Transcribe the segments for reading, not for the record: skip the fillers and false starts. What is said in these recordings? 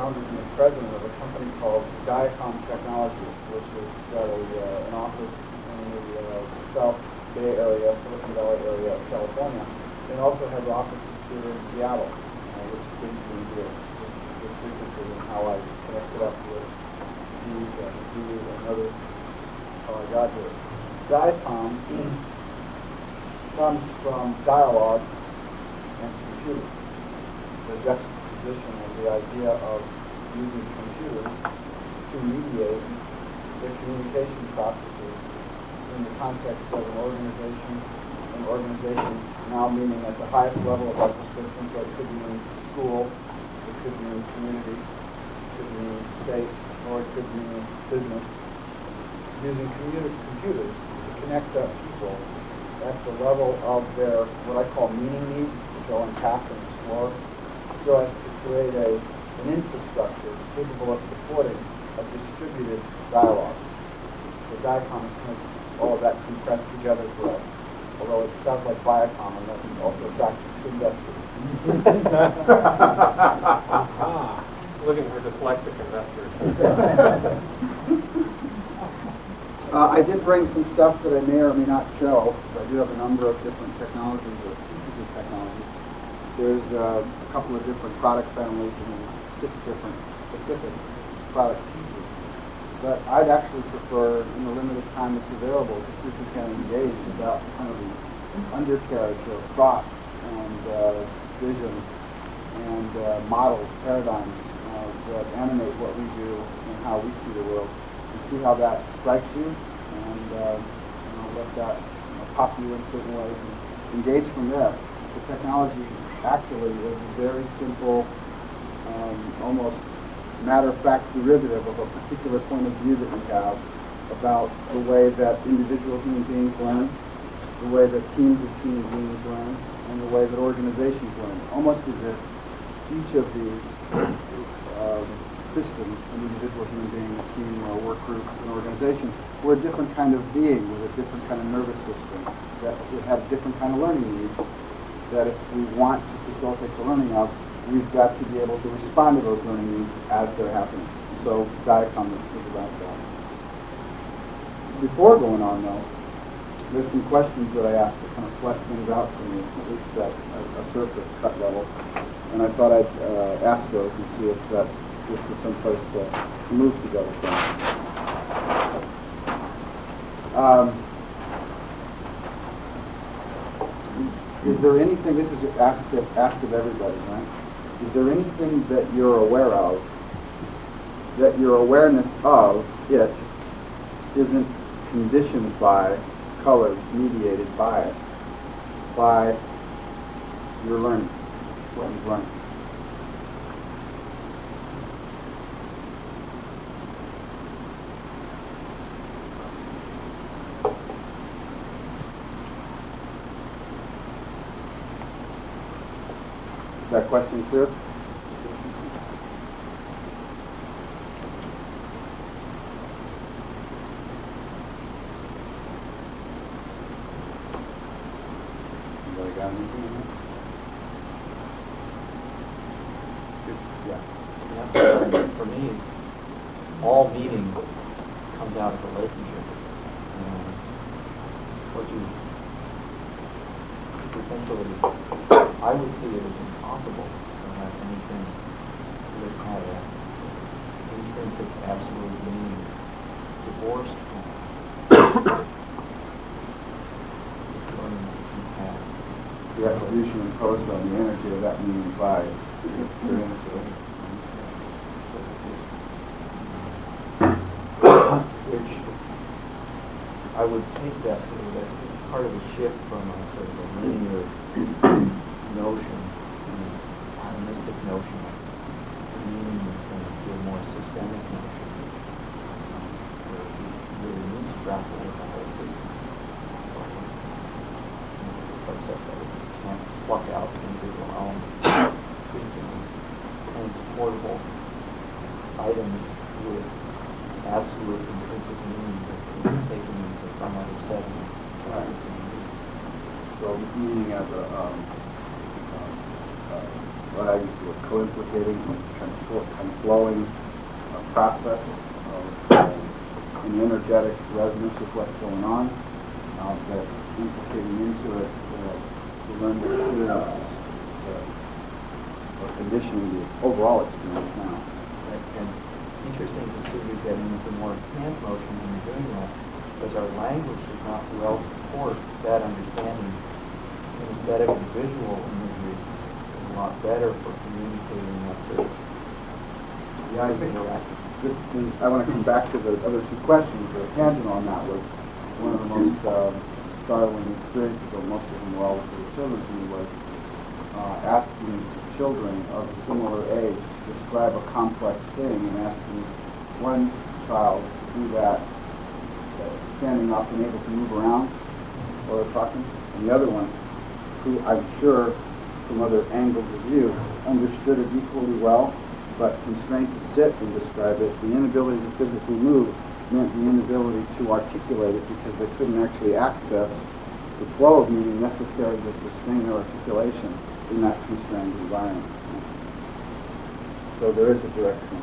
founded and the president of a company called Diacom Technology, which has got an office in the South Bay Area, Silicon Valley area of California, and also has offices here in Seattle, which brings me here with frequency and how I connected up with Steve and others, how I got here. Diacom comes from dialogue and computers. The juxtaposition of the idea of using computers to mediate the communication processes in the context of an organization now meaning at the highest level of our description, so it could mean school, it could mean community, it could mean state, or it could mean business, using computers to connect up people at the level of their, what I call meaning needs, which I'll unpack and explore, so as to create an infrastructure capable of supporting a distributed dialogue. The Diacom has all of that compressed together for us, although it sounds like Viacom, and that's also attractive to investors. Looking for dyslexic investors. I did bring some stuff that I may or may not show. I do have a number of different technologies or pieces of technology. There's a couple of different product families and 6 different specific product pieces. But I'd actually prefer, in the limited time that's available, to see if we can engage about kind of the undercarriage of thought and vision and models, paradigms that animate what we do and how we see the world, and see how that strikes you, and let that pop you in certain ways, and engage from there. The technology actually is a very simple, almost matter-of-fact derivative of a particular point of view that we have about the way that individual human beings learn, the way that teams of human beings learn, and the way that organizations learn. Almost as if each of these systems, an individual human being, a team, or a work group, an organization, were a different kind of being with a different kind of nervous system that would have different kind of learning needs that if we want to facilitate the learning of, we've got to be able to respond to those learning needs as they're happening. So Diacom is about that. Before going on, though, there's some questions that I asked to kind of flesh things out for me, at least at a surface cut level. And I thought I'd ask those and see if that gives us some place to move together from. Is there anything, this is asked of everybody, right? Is there anything that you're aware of, that your awareness of it isn't conditioned by, colored, mediated by it, by your learning, what you've learned? Is that question clear? Anybody got anything on that? Yeah. For me, all meaning comes out of relationship. What you essentially, I would see it as impossible to have anything that had an intrinsic absolute meaning divorced from the attribution imposed on the energy of that meaning by experience. Which I would think that part of the shift from a sort of a linear notion, atomistic notion of meaning to a more systemic notion, where we really need to grapple with the whole system. The concept that we can't pluck out individual elements, treat them as transportable items with absolute intrinsic meaning that can be taken into some other setting. So meaning as a what I use the word co-implicating, kind of flowing process of an energetic resonance with what's going on that's implicating into it the learned experiences or conditioning the overall experience now. And interesting to see you getting into more hand motion when you're doing that, because our language does not well support that understanding. And instead of visual imagery, is a lot better for communicating that sort of interaction. I want to come back to the other two questions. The tangent on that was one of the most startling experiences of most of them were all with the children to me was asking children of a similar age to describe a complex thing and asking one child to do that standing up and able to move around while they're talking, and the other one, who I'm sure from other angles of view understood it equally well, but constrained to sit and describe it. The inability to physically move meant the inability to articulate it because they couldn't actually access the flow of meaning necessary to sustain their articulation in that constrained environment. So there is a direction.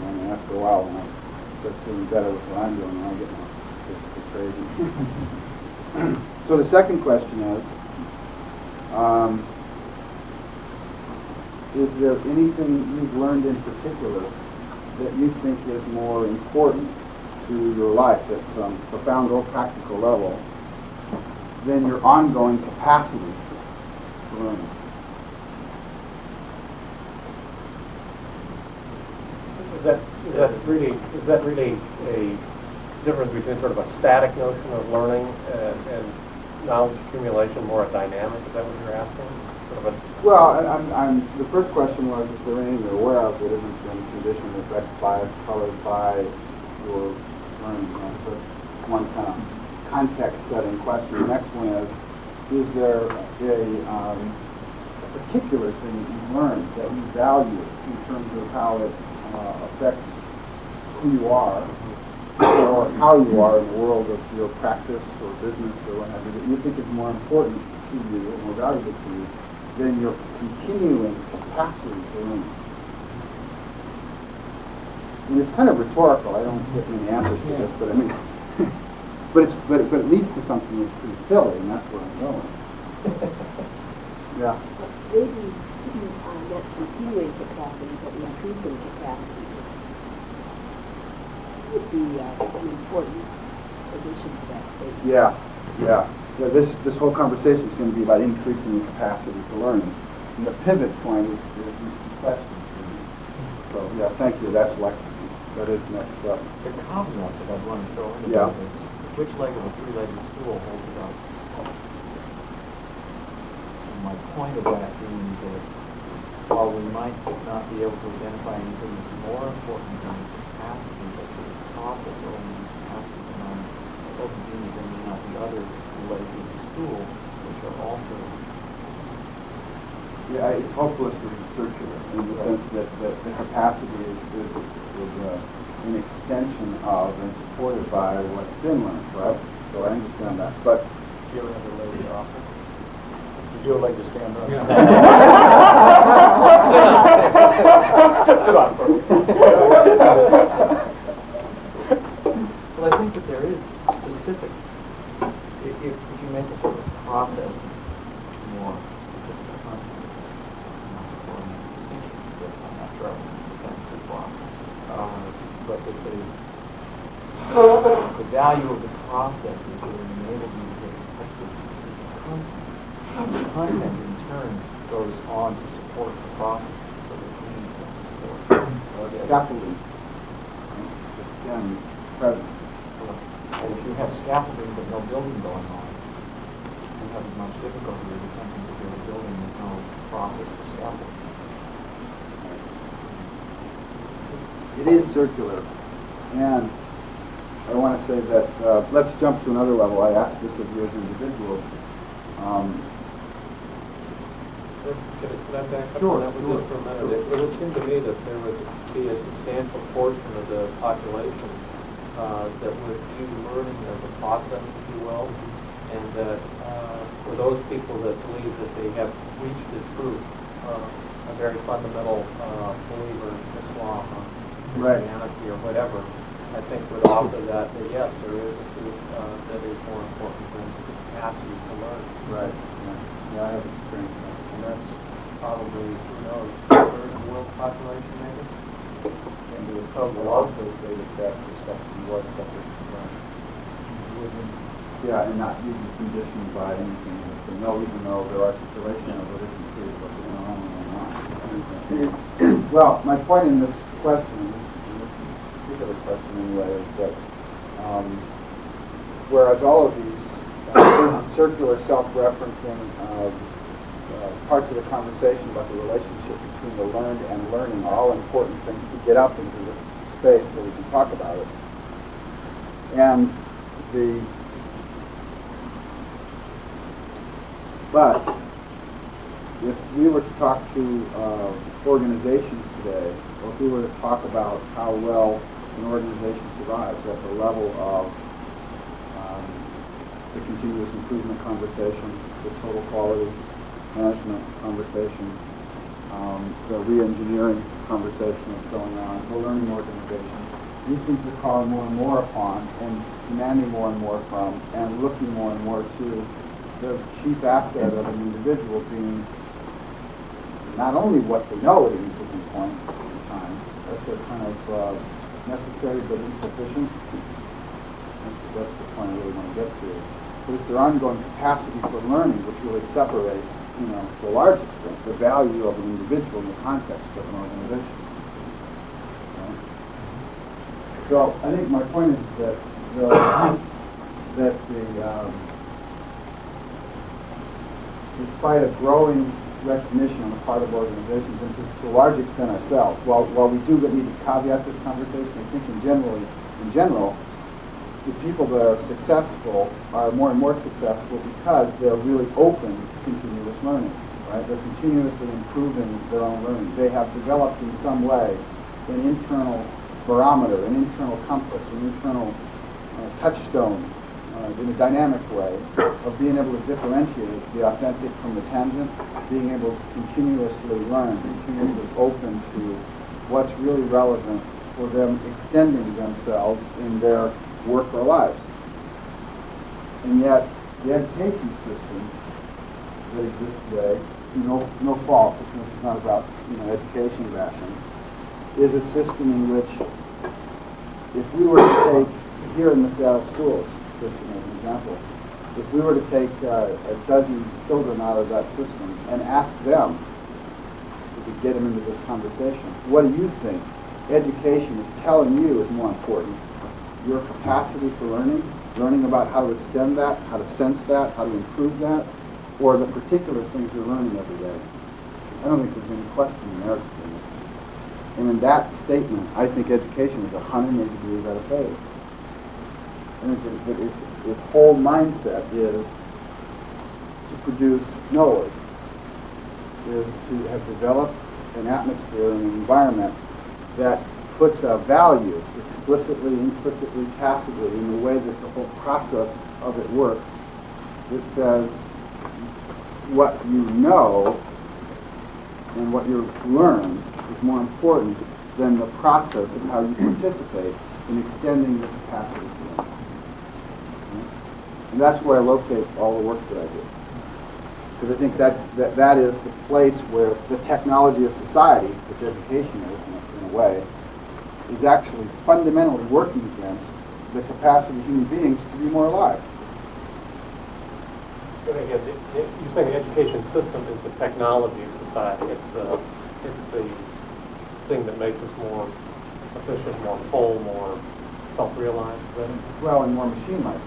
And after a while, when I start feeling better with what I'm doing, I get crazy. So the second question is there anything you've learned in particular that you think is more important to your life at some profound or practical level than your ongoing capacity for learning? Is that really a difference between sort of a static notion of learning and knowledge accumulation, more a dynamic? Is that what you're asking? Sort of a Well, I'm the first question was, is there anything you're aware of that isn't been conditioned, affected by, colored by your learning? So one kind of context-setting question. The next one is there a particular thing that you've learned that you value in terms of how it affects who you are or how you are in the world of your practice or business or whatever that you think is more important to you or more valuable to you than your continuing capacity to learn? And it's kind of rhetorical. I don't get many answers to this, but I mean, but it leads to something that's pretty silly, and that's where I'm going. Yeah. Maybe not continuing capacity, but increasing capacity would be an important addition to that statement. Yeah. This whole conversation is going to be about increasing the capacity for learning. And the pivot point is these two questions. So, yeah, thank you. That is next up. The caveat that I want to throw in Yeah. about this, which leg of a three-legged stool holds it up? And my point of that being that while we might not be able to identify anything that's more important than the capacity, but the process or the capacity to learn, doesn't mean that there may not be other legs of the stool which are also. Yeah, it's hopelessly circular in the sense that the capacity is an extension of and supported by what's been learned, right? So I understand that. But Do you ever have a leg to offer? Would you like to stand up? sit on first. Well, I think that there is specific, if you make a sort of process more I'm not sure I want to defend too far, but the value of the process is that it enables you to get in touch with specific content. The content in turn goes on to support the process, so that we need to support. scaffolding, extend presence. And if you have scaffolding but no building going on, you have as much difficulty with attempting to build a building with no process for scaffolding. It is circular, and I want to say that let's jump to another level. I asked this of you as individuals. Could I back up Sure, on that one just for a minute? It would seem to me that there would be a substantial portion of the population that would view learning as a process, if you will, and that for those people that believe that they have reached the truth a very fundamental believer in Islam or Right. Christianity or whatever, I think would offer that yes, there is a truth that is more important than the capacity to learn. Right. Yeah, I have experienced that. And that's probably, who knows, a third of the world's population maybe? And the code will also say that that perception was separate from learning. Yeah, and not even conditioned by anything. They know, even though there are situations where they can see what's going on and on. Well, my point in this question, in this particular question anyway, is that whereas all of these circular self-referencing parts of the conversation about the relationship between the learned and learning are all important things to get up into this space so we can talk about it. And but if we were to talk to organizations today, or if we were to talk about how well an organization survives at the level of the continuous improvement conversation, the total quality management conversation, the re-engineering conversation that's going on, the learning organization, these things are calling more and more upon and demanding more and more from and looking more and more to the chief asset of an individual being not only what they know at any given point in time, that's a kind of necessary but insufficient. That's the point I really want to get to. But it's their ongoing capacity for learning which really separates, to a large extent, the value of an individual in the context of an organization. Right? So I think my point is that despite a growing recognition on the part of organizations, and to a large extent ourselves, while we do need to caveat this conversation, I think in general, the people that are successful are more and more successful because they're really open to continuous learning, right? They're continuously improving their own learning. They have developed in some way an internal barometer, an internal compass, an internal touchstone in a dynamic way of being able to differentiate the authentic from the tangent, being able to continuously learn, continuously open to what's really relevant for them extending themselves in their work or lives. And yet, the education system that exists today, no fault, this is not about education bashing, is a system in which, if we were to take, here in the Seattle schools system as an example, if we were to take a dozen children out of that system and ask them, if we could get them into this conversation, what do you think education is telling you is more important? Your capacity for learning about how to extend that, how to sense that, how to improve that, or the particular things you're learning every day? I don't think there's any question there. And in that statement, I think education is 180 degrees out of phase. I think that its whole mindset is to produce knowledge, is to have developed an atmosphere and an environment that puts a value explicitly, implicitly, tacitly in the way that the whole process of it works. It says what you know and what you learn is more important than the process of how you participate in extending your capacity to learn. And that's where I locate all the work that I do. Because I think that is the place where the technology of society, which education is in a way, is actually fundamentally working against the capacity of human beings to be more alive. But again, you're saying the education system is the technology of society. It's the thing that makes us more efficient, more full, more self-realized. Well, and more machine-like.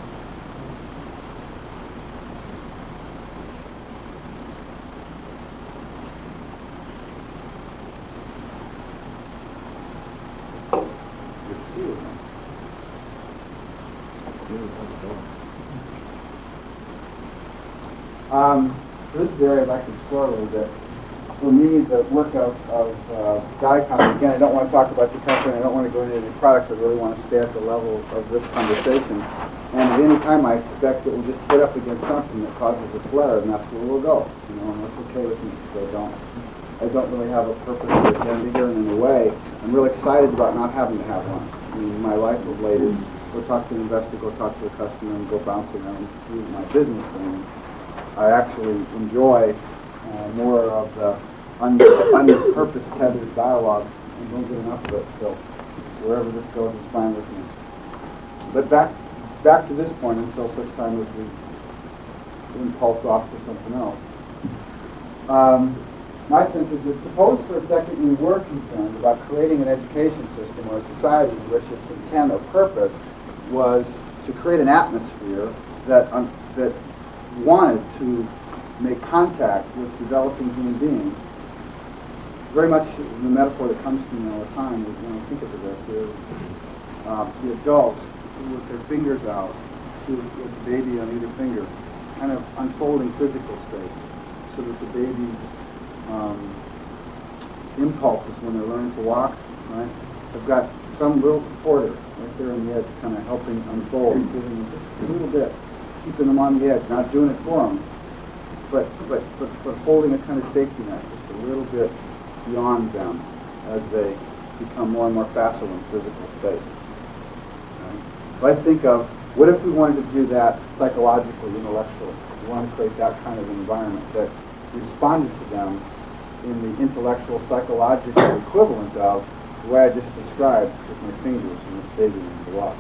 This is the area I'd like to explore a little bit. For me, the work of DICOM, again, I don't want to talk about the company, I don't want to go into any products, I really want to stay at the level of this conversation. And at any time, I expect that we'll just hit up against something that causes a flare, and that's where we'll go. And that's okay with me, so don't I don't really have a purpose or agenda here, and in a way, I'm really excited about not having to have one. I mean, my life of late is go talk to an investor, go talk to a customer, and go bounce around through my business things. I actually enjoy more of the purpose tethered dialogue, and don't get enough of it. So wherever this goes is fine with me. But back to this point until such time as we impulse off to something else. My sense is that suppose for a second we were concerned about creating an education system or a society in which its intent or purpose was to create an atmosphere that wanted to make contact with developing human beings. Very much the metaphor that comes to me all the time when I think of this is the adults with their fingers out, with the baby on either finger, kind of unfolding physical space so that the baby's impulses when they're learning to walk, right, have got some little supporter right there on the edge kind of helping unfold, giving them just a little bit, keeping them on the edge, not doing it for them, but holding a kind of safety net just a little bit beyond them as they become more and more facile in physical space. Right? So I think of, what if we wanted to do that psychologically, intellectually? We want to create that kind of environment that responded to them in the intellectual, psychological equivalent of the way I just described with my fingers and this baby in the walk.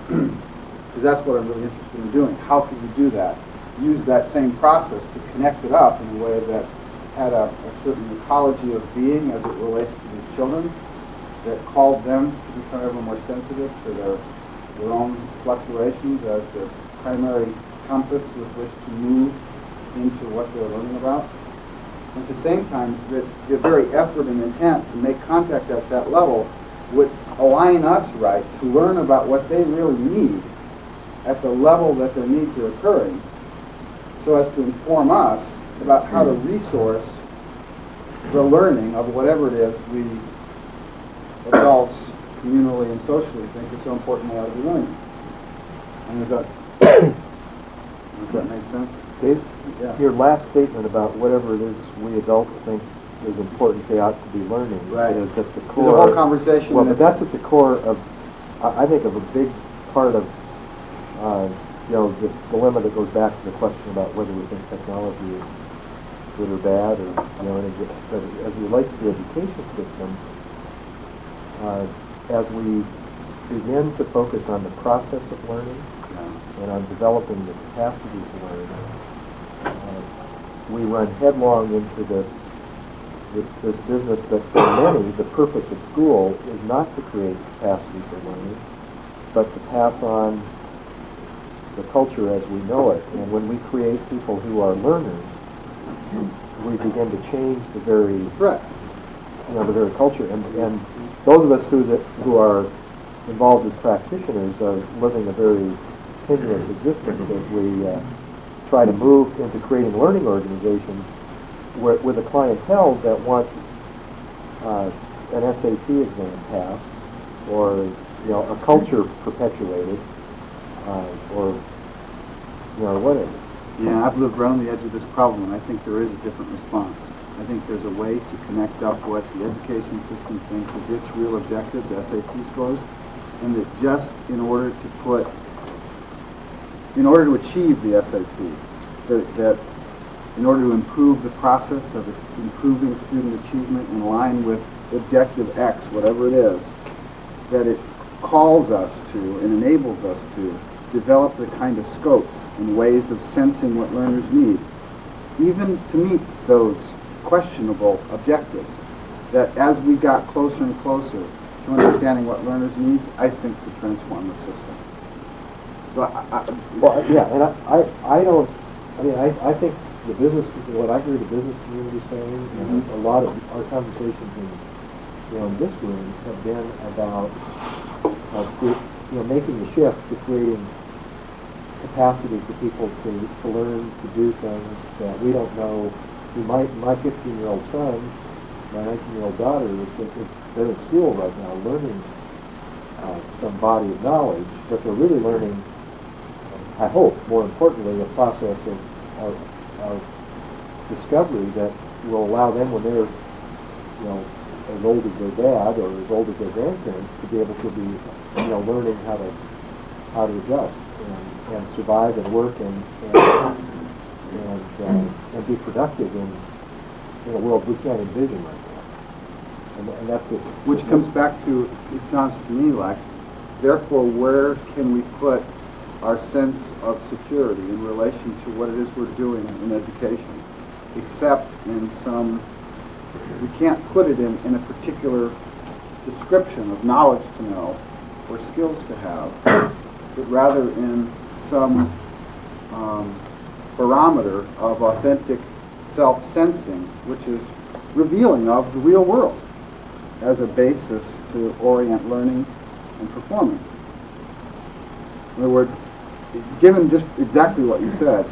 Because that's what I'm really interested in doing. How can we do that? Use that same process to connect it up in a way that had a certain ecology of being as it relates to these children, that called them to become ever more sensitive to their own fluctuations as their primary compass with which to move into what they're learning about. At the same time, that the very effort and intent to make contact at that level would align us right to learn about what they really need at the level that their needs are occurring, so as to inform us about how to resource the learning of whatever it is we adults communally and socially think is so important they ought to be learning. And does that make sense? Dave, Yeah. your last statement about whatever it is we adults think is important they ought to be learning Right. is at the core. There's a whole conversation. Well, but that's at the core of, I think, of a big part of, this dilemma that goes back to the question about whether we think technology is good or bad, or as it relates to the education system. As we begin to focus on the process of learning and on developing the capacity to learn, we run headlong into this business that for many, the purpose of school is not to create capacity for learning, but to pass on the culture as we know it. And when we create people who are learners, we begin to change the very, the very culture. And those of us who are involved as practitioners are living a very tenuous existence as we try to move into creating learning organizations with a clientele that wants an SAT exam passed, or a culture perpetuated, or whatever. Yeah, I've lived right on the edge of this problem, and I think there is a different response. I think there's a way to connect up what the education system thinks is its real objective, the SAT scores, and that just in order to achieve the SAT, that in order to improve the process of improving student achievement in line with objective X, whatever it is, that it calls us to and enables us to develop the kind of scopes and ways of sensing what learners need, even to meet those questionable objectives, that as we got closer and closer to understanding what learners need, I think could transform the system. So I think the business, what I hear the business community saying, and a lot of our conversations in this room have been about making the shift to creating capacity for people to learn to do things that we don't know. My 15-year-old son, my 19-year-old daughter, they're in school right now learning some body of knowledge, but they're really learning, I hope, more importantly, a process of discovery that will allow them when they're, as old as their dad or as old as their grandparents to be able to be, learning how to adjust and survive and work and be productive in a world we can't envision right now. And that's this. Which comes back to, it sounds to me like, therefore, where can we put our sense of security in relation to what it is we're doing in education, except in some, we can't put it in a particular description of knowledge to know or skills to have, but rather in some barometer of authentic self-sensing, which is revealing of the real world as a basis to orient learning and performance. In other words, given just exactly what you said,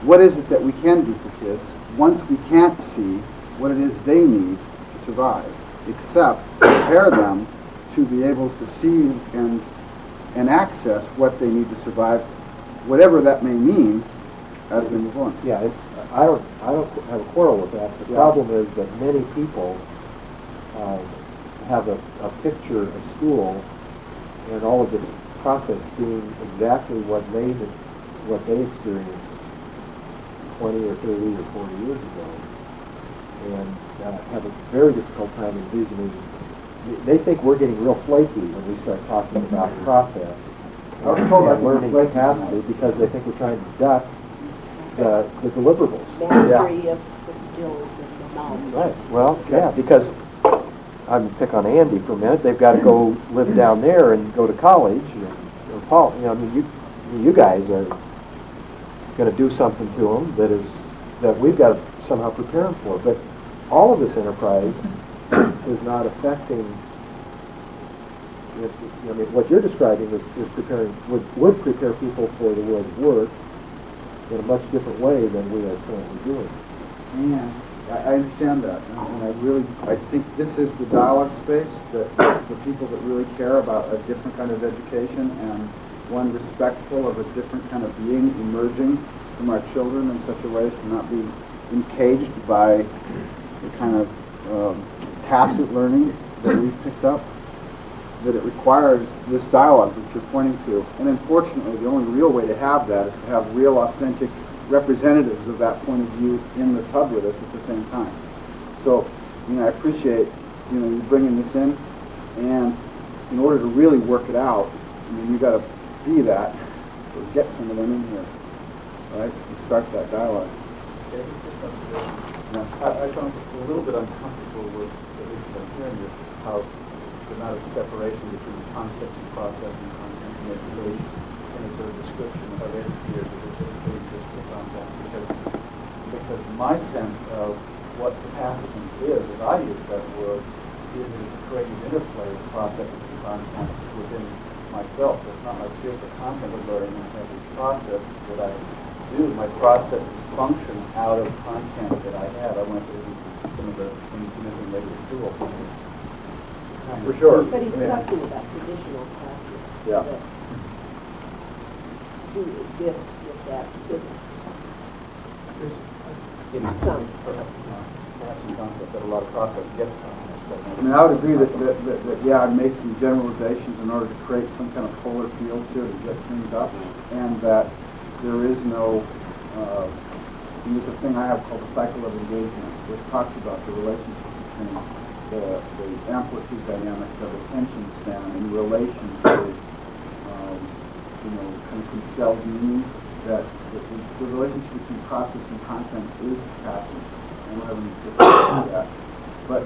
what is it that we can do for kids once we can't see what it is they need to survive, except prepare them to be able to see and access what they need to survive, whatever that may mean as we move on. Yeah, I don't have a quarrel with that. The problem is that many people have a picture of school and all of this process being exactly what they experienced 20 or 30 or 40 years ago, and have a very difficult time envisioning. They think we're getting real flaky when we start talking about process and learning capacity because they think we're trying to duck the deliverables. Mastery of the skills and the knowledge. Right. Well, yeah, because I'm gonna pick on Andy for a minute. They've got to go live down there and go to college. Or Paul, you guys are going to do something to them that we've got to somehow prepare them for. But all of this enterprise is not affecting. What you're describing is preparing would prepare people for the world of work in a much different way than we are currently doing. And I understand that, and I think this is the dialogue space that the people that really care about a different kind of education and one respectful of a different kind of being emerging from our children in such a way as to not be encaged by the kind of tacit learning that we've picked up, that it requires this dialogue that you're pointing to. And unfortunately, the only real way to have that is to have real, authentic representatives of that point of view in the tub with us at the same time. So, I appreciate, you bringing this in, and in order to really work it out, you got to be that, or get some of them in here, right, and start that dialogue. Yeah, I found a little bit uncomfortable with, at least what I'm hearing, is how the amount of separation between concepts and process and content and education, and a sort of description of educators as a really just on that, because my sense of what capacitance is, as I use that word, is a creative interplay of processes and contents within myself. It's not like here's the content of learning and have this process that I do. My process function out of content that I have. I went through some of the things missing later at school. For sure. But he's talking about traditional classes Yeah. that do exist with that system. Perhaps some concept that a lot of process gets from. I would agree that I make some generalizations in order to create some kind of polar fields here to get things up, and that there is no, there's a thing I have called the cycle of engagement, which talks about the relationship between the amplitude dynamics of attention span in relation to, kind of constelled meanings, that the relationship between process and content is capacity, and we're having difficulty with that. But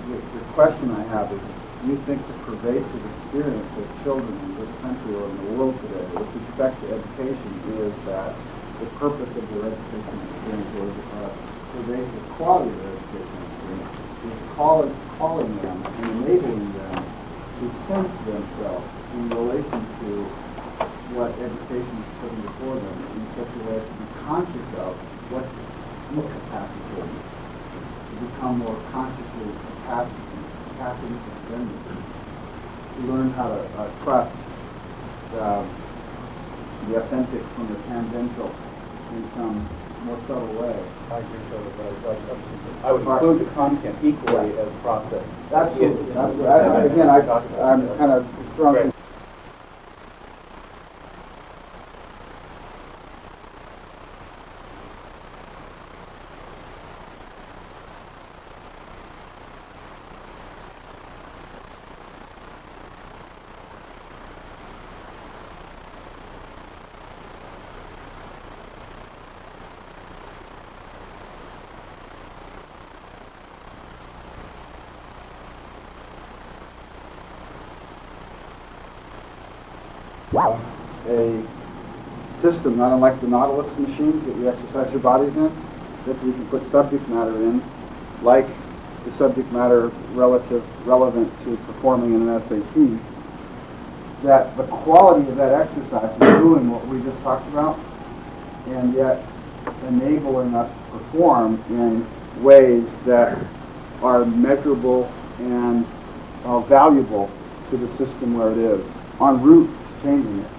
the question I have is, do you think the pervasive experience of children in this country or in the world today with respect to education is that the purpose of their education experience or the pervasive quality of their education experience is calling them and enabling them to sense themselves in relation to what education is putting before them in such a way as to be conscious of what capacity is, to become more consciously capacity suspended, to learn how to trust the authentic from the tangential in some more subtle way. I agree totally, but I would include the content equally as process. Absolutely. Again, I'm kind of strong. Right. A system, not unlike the Nautilus machines that you exercise your bodies in, that we can put subject matter in, like the subject matter relevant to performing in an SAT, that the quality of that exercise is doing what we just talked about, and yet enabling us to perform in ways that are measurable and valuable to the system where it is, en route to changing it.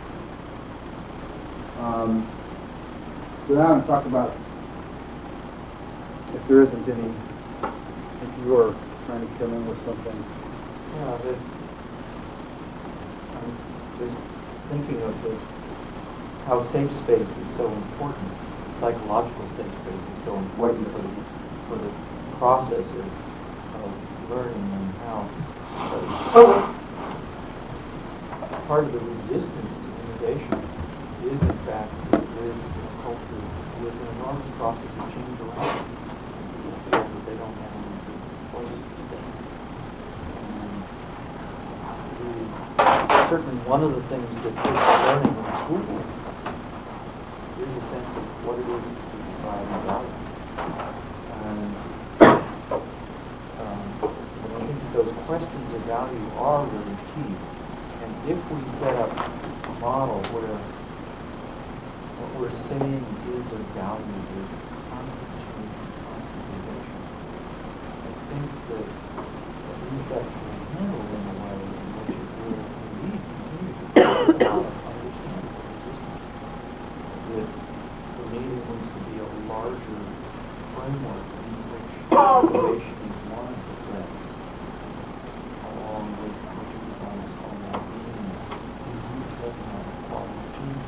So now I'm going to talk about, if there isn't any, if you are trying to come in with something. Yeah, I'm just thinking of how safe space is so important. Psychological safe space is so important for the process of learning and how part of the resistance to innovation is in fact to live in a culture with an enormous process of change around them. People feel that they don't have any choices to stay. Certainly one of the things that kids are learning in school is a sense of what it is that the society values. And I think that those questions of value are really key. And if we set up a model where what we're saying is of value is constant change and constant innovation, I think that at least that can be handled in a way in which it will indeed continue to create a lot of understandable resistance. That for me there needs to be a larger framework in which innovation is one of the threads, along with what you would almost call now beingness, taking on the quality of change.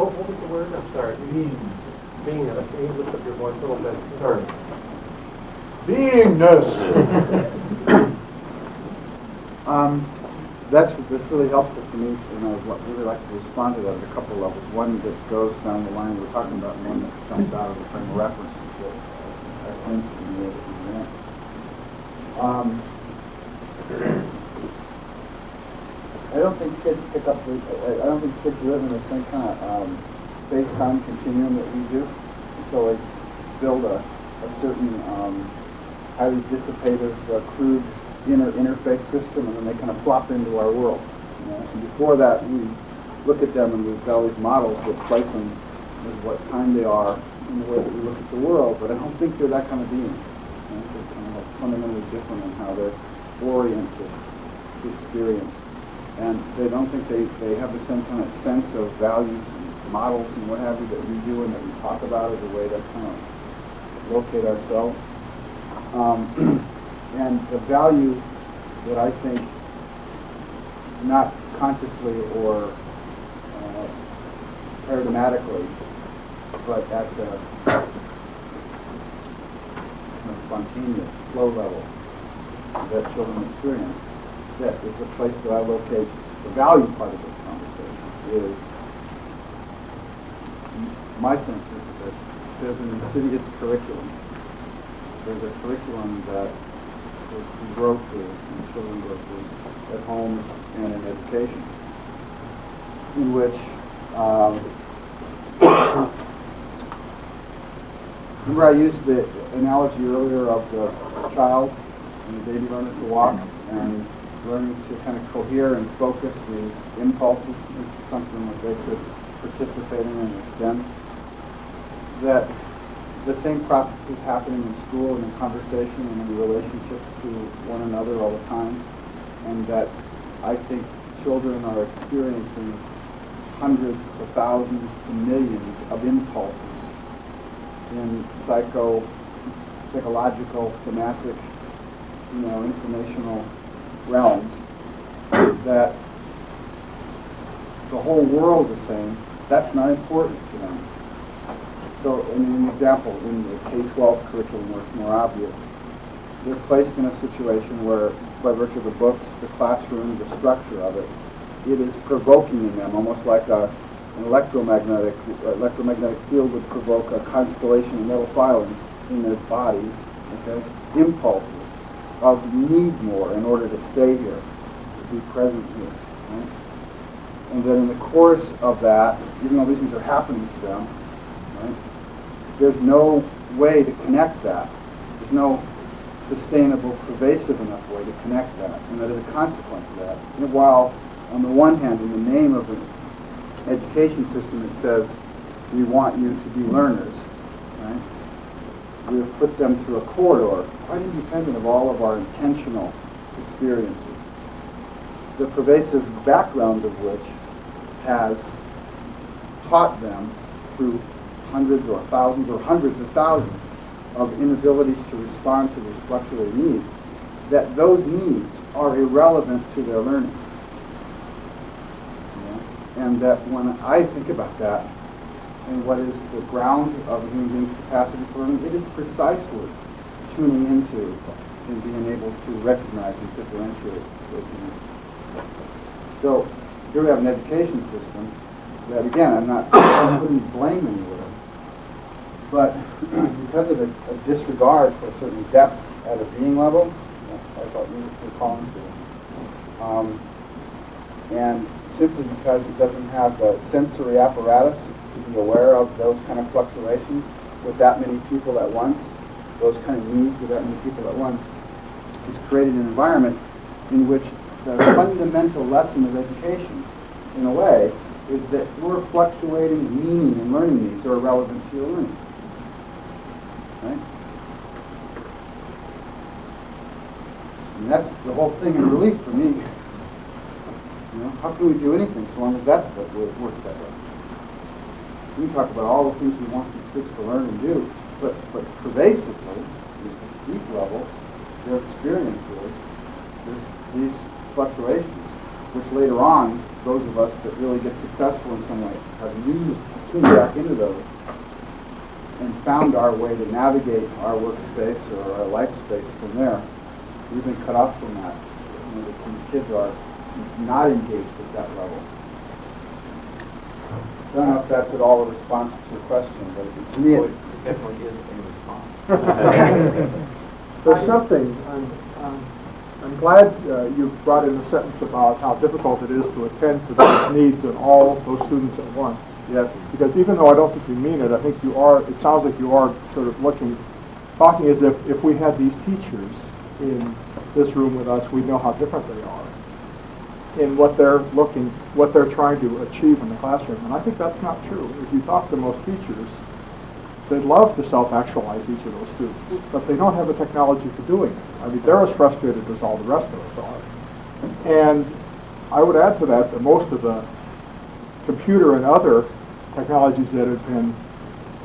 What was the word? I'm sorry. Beingness. Being, can you lift up your voice a little bit? Sorry. Beingness! That's really helpful for me, and I would really like to respond to that at a couple of levels. One that goes down the line we're talking about, and one that comes out of the frame of reference that I think to be able to present. I don't think kids pick up I don't think kids live in the same kind of space-time continuum that we do. So they build a certain highly dissipative, crude inner interface system, and then they kind of plop into our world. You know? And before that, we look at them and we've got all these models that place them as what kind they are in the way that we look at the world, but I don't think they're that kind of being. You know? They're kind of like fundamentally different in how they're oriented to experience. And they don't think they have the same kind of sense of values and models and what have you that we do and that we talk about as a way to kind of locate ourselves. And the value that I think, not consciously or paradigmatically, but at the kind of spontaneous flow level that children experience, that is the place that I locate the value part of this conversation. Is my sense is that there's an insidious curriculum. There's a curriculum that we grow through and children go through at home and in education, in which remember I used the analogy earlier of the child and the baby learning to walk and learning to kind of cohere and focus these impulses into something that they could participate in and extend. That the same process is happening in school and in conversation and in relationship to one another all the time, and that I think children are experiencing hundreds to thousands to millions of impulses in psychological, semantic, informational realms that the whole world is saying that's not important to them. So, in an example, in the K-12 curriculum where it's more obvious, they're placed in a situation where, by virtue of the books, the classroom, the structure of it, it is provoking in them, almost like an electromagnetic field would provoke a constellation of metal filings in their bodies, okay? Impulses of need more in order to stay here, to be present here, right? And then in the course of that, even though these things are happening to them, right, there's no way to connect that. There's no sustainable, pervasive enough way to connect that. And that is a consequence of that. And while, on the one hand, in the name of an education system, it says, we want you to be learners, right? We have put them through a corridor, quite independent of all of our intentional experiences, the pervasive background of which has taught them through hundreds or thousands or hundreds of thousands of inabilities to respond to these fluctuating needs, that those needs are irrelevant to their learning. And that when I think about that, and what is the ground of a human being's capacity for learning, it is precisely tuning into and being able to recognize and differentiate those needs. So here we have an education system that, again, I wouldn't blame anywhere, but because of a disregard for a certain depth at a being level, I thought you were calling to, and simply because it doesn't have the sensory apparatus to be aware of those kind of fluctuations with that many people at once, those kind of needs with that many people at once, it's created an environment in which the fundamental lesson of education, in a way, is that your fluctuating meaning and learning needs are irrelevant to your learning. Right? And that's the whole thing in relief for me. How can we do anything so long as that's the way it works that way? We can talk about all the things we want these kids to learn and do, but pervasively, at this deep level, their experience is these fluctuations, which later on, those of us that really get successful in some way have tuned back into those and found our way to navigate our workspace or our life space from there. We've been cut off from that. These kids are not engaged at that level. I don't know if that's at all a response to your question, but to me it definitely is a response. There's something, I'm glad you brought in a sentence about how difficult it is to attend to those needs of all those students at once. yes. Because even though I don't think you mean it, I think you are, it sounds like you are sort of talking as if we had these teachers in this room with us, we know how different they are in what they're trying to achieve in the classroom. And I think that's not true. If you talk to most teachers, they'd love to self-actualize each of those students, but they don't have the technology for doing it. I mean, they're as frustrated as all the rest of us are. And I would add to that most of the computer and other technologies that have been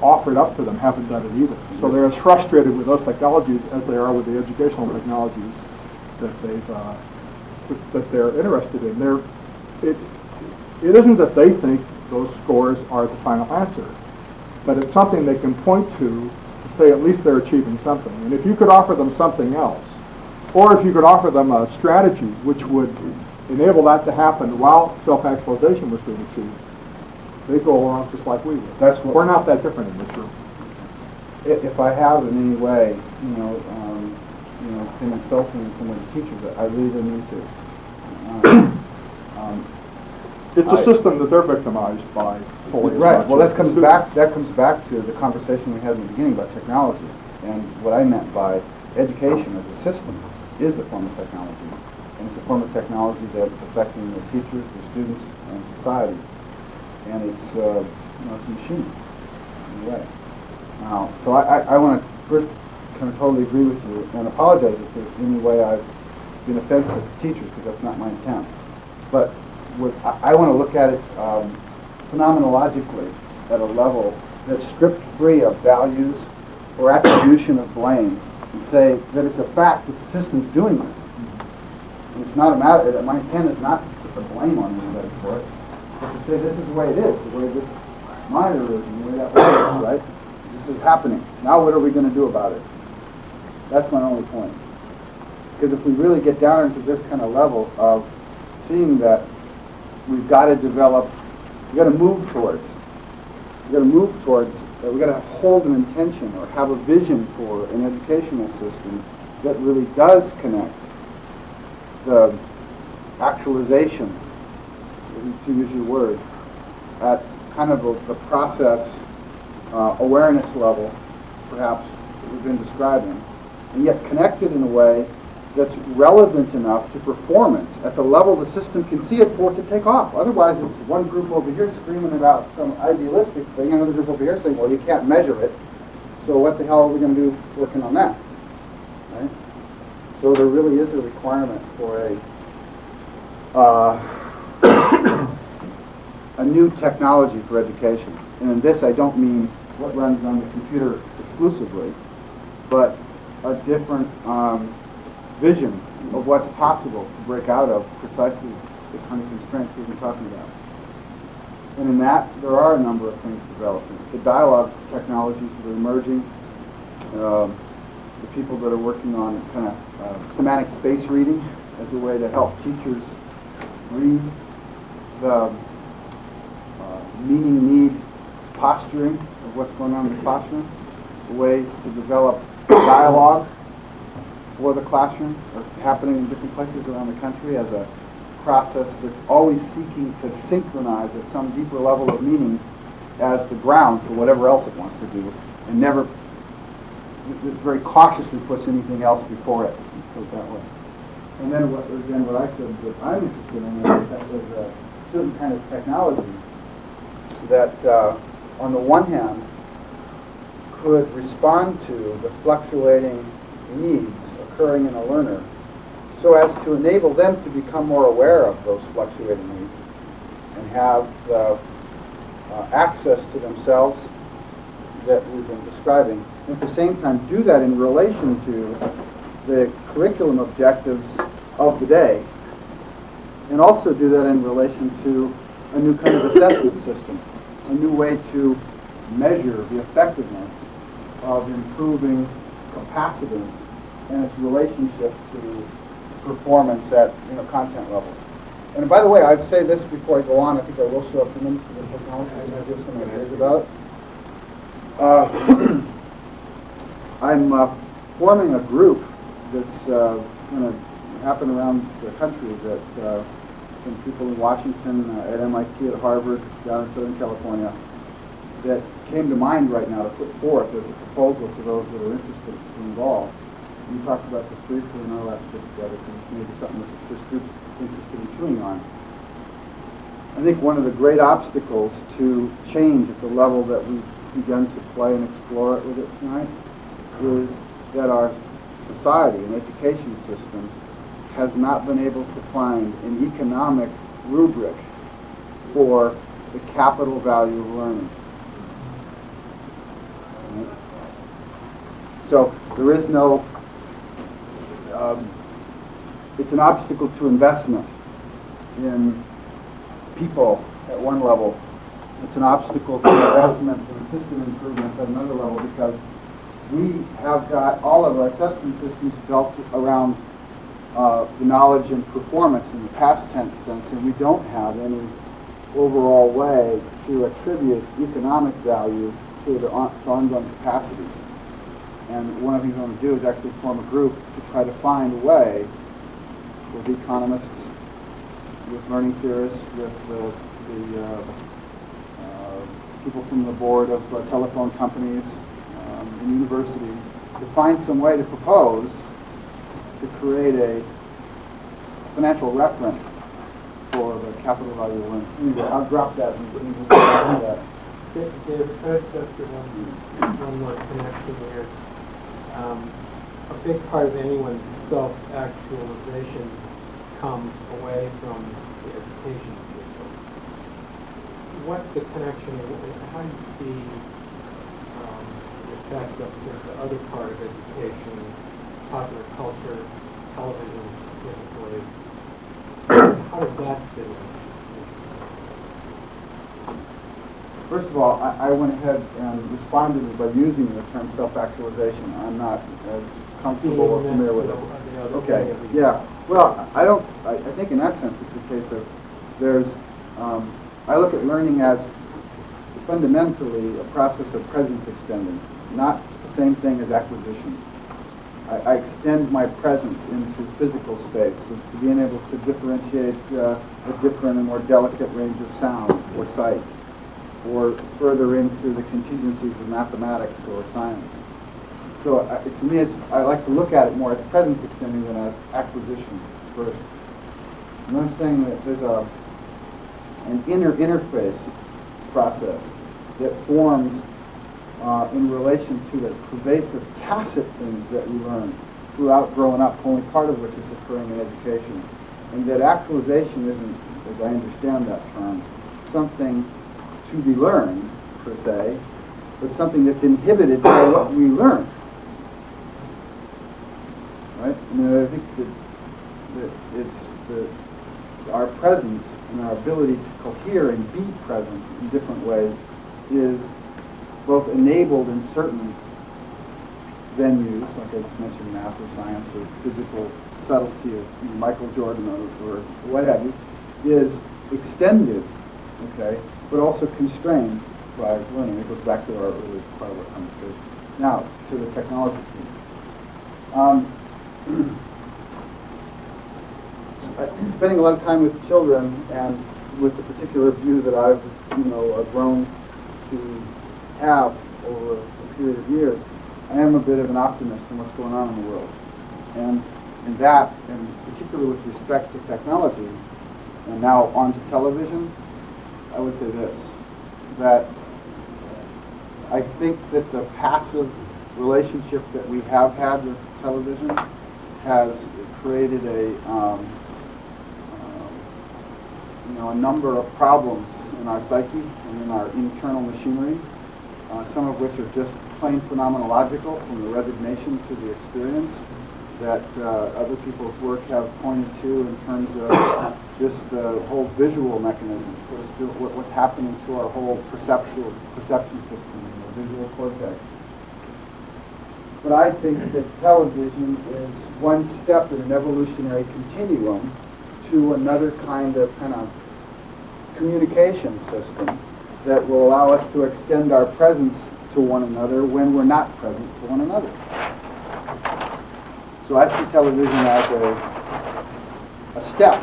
offered up to them haven't done it either. So they're as frustrated with those technologies as they are with the educational technologies that they're interested in. It isn't that they think those scores are the final answer, but it's something they can point to say at least they're achieving something. And if you could offer them something else, or if you could offer them a strategy which would enable that to happen while self-actualization was being achieved, they go along just like we would. We're not that different in this room. If I have in any way, been insulting some of the teachers that I lead them into. It's a system that they're victimized by. Right. Well, that comes back to the conversation we had in the beginning about technology, and what I meant by education as a system is a form of technology, and it's a form of technology that's affecting the teachers, the students, and society, and it's a machine in a way. Now, so I want to first kind of totally agree with you and apologize if there's any way I've been offensive to teachers, because that's not my intent. But I want to look at it phenomenologically at a level that's stripped free of values or attribution of blame, and say that it's a fact that the system's doing this. And it's not a matter, that my intent is not to put the blame on anybody for it, but to say this is the way it is, the way this monitor is, and the way that works, right? This is happening. Now what are we going to do about it? That's my only point. Because if we really get down into this kind of level of seeing that we've got to develop, we've got to move towards, we've got to hold an intention or have a vision for an educational system that really does connect the actualization, to use your word, at kind of the process awareness level, perhaps, that we've been describing, and yet connected in a way that's relevant enough to performance at the level the system can see it for it to take off. Otherwise, it's one group over here screaming about some idealistic thing, another group over here saying, well, you can't measure it, so what the hell are we going to do working on that? Right? So there really is a requirement for a new technology for education. And in this, I don't mean what runs on the computer exclusively, but a different vision of what's possible to break out of precisely the kind of constraints we've been talking about. And in that, there are a number of things developing. The dialogue technologies that are emerging, the people that are working on kind of semantic space reading as a way to help teachers read the meaning-need posturing of what's going on in the classroom, ways to develop dialogue for the classroom are happening in different places around the country as a process that's always seeking to synchronize at some deeper level of meaning as the ground for whatever else it wants to do, and never, it very cautiously puts anything else before it, put it that way. And then what I said that I'm interested in is a certain kind of technology that, on the one hand, could respond to the fluctuating needs occurring in a learner so as to enable them to become more aware of those fluctuating needs and have the access to themselves that we've been describing. And at the same time, do that in relation to the curriculum objectives of the day, and also do that in relation to a new kind of assessment system, a new way to measure the effectiveness of improving capacitance and its relationship to performance at content level. And by the way, I'd say this before I go on. I think I will show a few minutes for the technology and give some ideas about it. I'm forming a group that's going to happen around the country that some people in Washington, at MIT, at Harvard, down in Southern California, that came to mind right now to put forth as a proposal to those that are interested to involve. We talked about this briefly in our last trip together, because maybe something that this group's interested in chewing on. I think one of the great obstacles to change at the level that we've begun to play and explore it with it tonight is that our society and education system has not been able to find an economic rubric for the capital value of learning. Right? So there is no, it's an obstacle to investment in people at one level. It's an obstacle to investment in system improvement at another level, because we have got all of our assessment systems built around the knowledge and performance in the past tense sense, and we don't have any overall way to attribute economic value to the ongoing capacities. And one of the things I want to do is actually form a group to try to find a way with economists, with learning theorists, with the people from the board of telephone companies and universities, to find some way to propose to create a financial reference for the capital value of learning. Anyway, I'll drop that and we'll talk about that. Dave, could I just do one more connection here? A big part of anyone's self-actualization comes away from the education system. What's the connection? How do you see backed up to the other part of education, popular culture, television specifically. How does that fit in? First of all, I went ahead and responded by using the term self-actualization. I'm not as comfortable or familiar with it. Okay, yeah. Well, I think in that sense it's a case of I look at learning as fundamentally a process of presence extending, not the same thing as acquisition. I extend my presence into physical space, to being able to differentiate a different and more delicate range of sound or sight, or further into the contingencies of mathematics or science. So to me, I like to look at it more as presence extending than as acquisition first. And I'm saying that there's an inner interface process that forms in relation to the pervasive tacit things that we learn throughout growing up, only part of which is occurring in education. And that actualization isn't, as I understand that term, something to be learned, per se, but something that's inhibited by what we learn. Right? I mean, I think that it's our presence and our ability to cohere and be present in different ways is both enabled in certain venues, like I mentioned, math or science or physical subtlety of Michael Jordan or what have you, is extended, okay, but also constrained by learning. It goes back to our earlier part of our conversation. Now, to the technology piece. Spending a lot of time with children and with the particular view that I've, grown to have over a period of years, I am a bit of an optimist in what's going on in the world. And in that, and particularly with respect to technology, and now on to television, I would say this, that I think that the passive relationship that we have had with television has created a number of problems in our psyche and in our internal machinery, some of which are just plain phenomenological from the resignation to the experience that other people's work have pointed to in terms of just the whole visual mechanism, what's happening to our whole perception system, the visual cortex. But I think that television is one step in an evolutionary continuum to another kind of communication system that will allow us to extend our presence to one another when we're not present to one another. So I see television as a step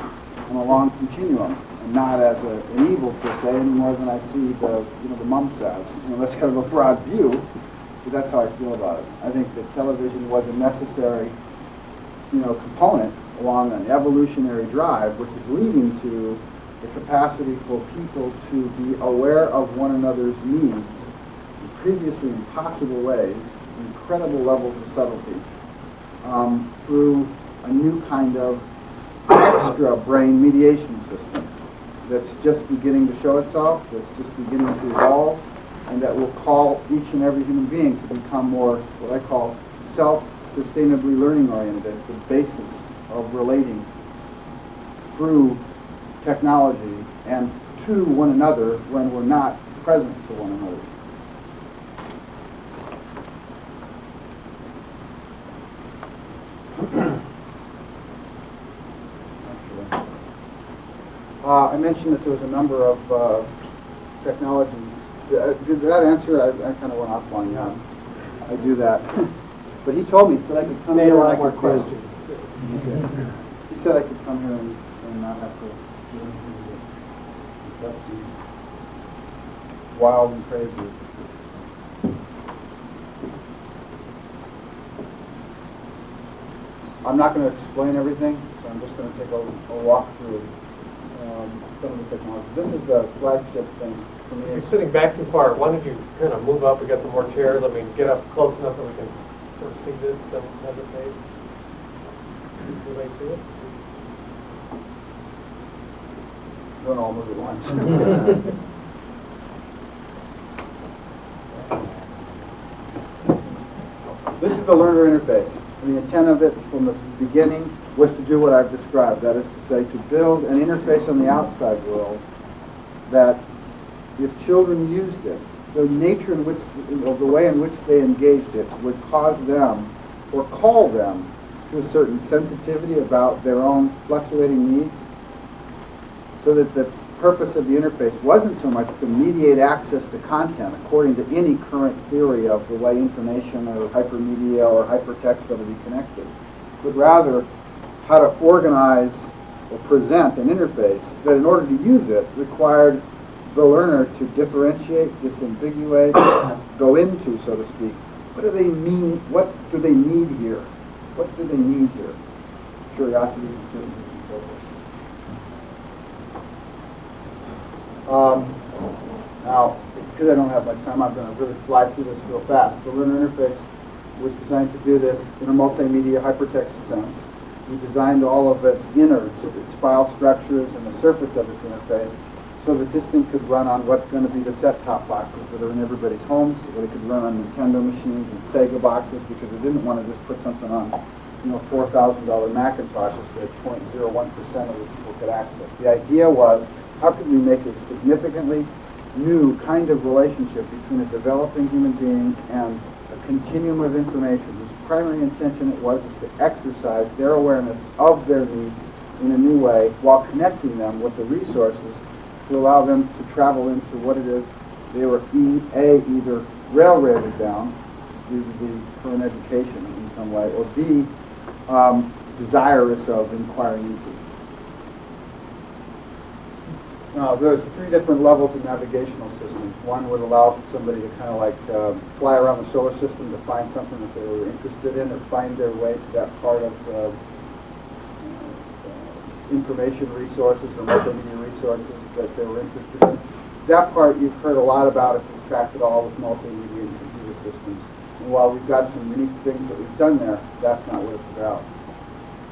in a long continuum, and not as an evil per se, any more than I see the mumps as. That's kind of a broad view, but that's how I feel about it. I think that television was a necessary, component along an evolutionary drive, which is leading to the capacity for people to be aware of one another's needs in previously impossible ways, incredible levels of subtlety, through a new kind of extra brain mediation system that's just beginning to show itself, that's just beginning to evolve, and that will call each and every human being to become more, what I call, self-sustainably learning-oriented as the basis of relating through technology and to one another when we're not present to one another. I mentioned that there was a number of technologies. Did that answer? I kind of went off on you. I do that. But he told me, he said I could come here and I could questions. Okay. He said I could come here and not have to do anything with it. That's wild and crazy. I'm not going to explain everything, so I'm just going to take a walk through some of the technology. This is the flagship thing for me. You're sitting back too far. Why don't you kind of move up? We got some more chairs. I mean, get up close enough that we can sort of see this. Don't hesitate. Do they see it? Don't all move at once. So learner interface. The intent of it from the beginning was to do what I've described. That is to say, to build an interface on the outside world that, if children used it, the nature in which, or the way in which they engaged it, would cause them or call them to a certain sensitivity about their own fluctuating needs, so that the purpose of the interface wasn't so much to mediate access to content according to any current theory of the way information or hypermedia or hypertext ought to be connected, but rather how to organize or present an interface that, in order to use it, required the learner to differentiate, disambiguate, go into, so to speak, what do they mean, what do they need here? What do they need here? Curiosity, uncertainty, and so forth. Now, because I don't have much time, I'm going to really fly through this real fast. The learner interface was designed to do this in a multimedia hypertext sense. We designed all of its innards, its file structures, and the surface of its interface, so that this thing could run on what's going to be the set-top boxes that are in everybody's homes, or it could run on Nintendo machines and Sega boxes, because it didn't want to just put something on, $4,000 Macintoshes that 0.01% of the people could access. The idea was, how could we make a significantly new kind of relationship between a developing human being and a continuum of information whose primary intention it was to exercise their awareness of their needs in a new way, while connecting them with the resources to allow them to travel into what it is they were either railroaded down due to the current education in some way, or B, desirous of inquiring into. Now, there's 3 different levels of navigational systems. One would allow somebody to kind of like fly around the solar system to find something that they were interested in, or find their way to that part of information resources or multimedia resources that they were interested in. That part you've heard a lot about if you've tracked it all with multimedia and computer systems. And while we've got some unique things that we've done there, that's not what it's about.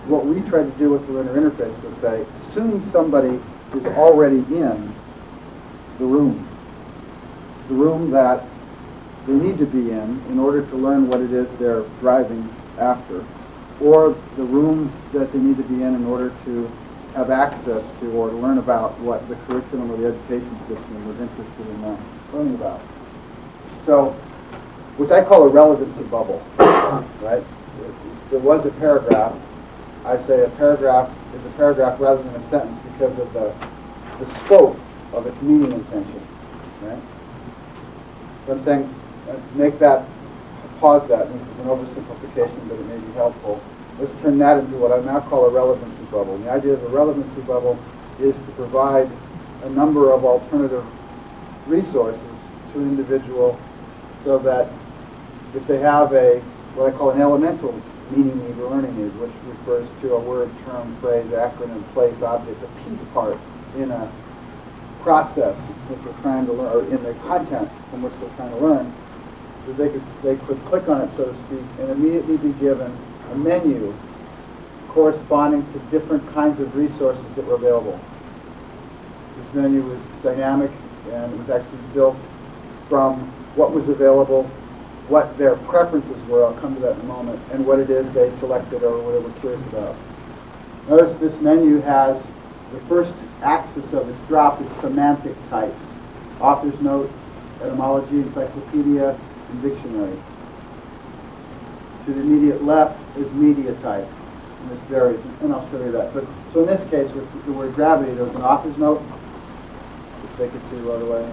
What we tried to do with the learner interface was say, assume somebody is already in the room that they need to be in order to learn what it is they're driving after, or the room that they need to be in order to have access to or to learn about what the curriculum or the education system was interested in learning about. So, which I call a relevancy bubble, right? There was a paragraph. I say a paragraph is a paragraph rather than a sentence because of the scope of its meaning intention, right? So I'm saying, make that, pause that, and this is an oversimplification, but it may be helpful. Let's turn that into what I now call a relevancy bubble. And the idea of a relevancy bubble is to provide a number of alternative resources to an individual so that if they have what I call an elemental meaning need or learning need, which refers to a word, term, phrase, acronym, place, object, a piece part in a process which we're trying to learn, or in the content from which they're trying to learn, that they could click on it, so to speak, and immediately be given a menu corresponding to different kinds of resources that were available. This menu was dynamic, and it was actually built from what was available, what their preferences were, I'll come to that in a moment, and what it is they selected or what they were curious about. Notice this menu has the first axis of its drop is semantic types: author's note, etymology, encyclopedia, and dictionary. To the immediate left is media type, and this varies, and I'll show you that. But so in this case, with the word gravity, there was an author's note, which they could see right away,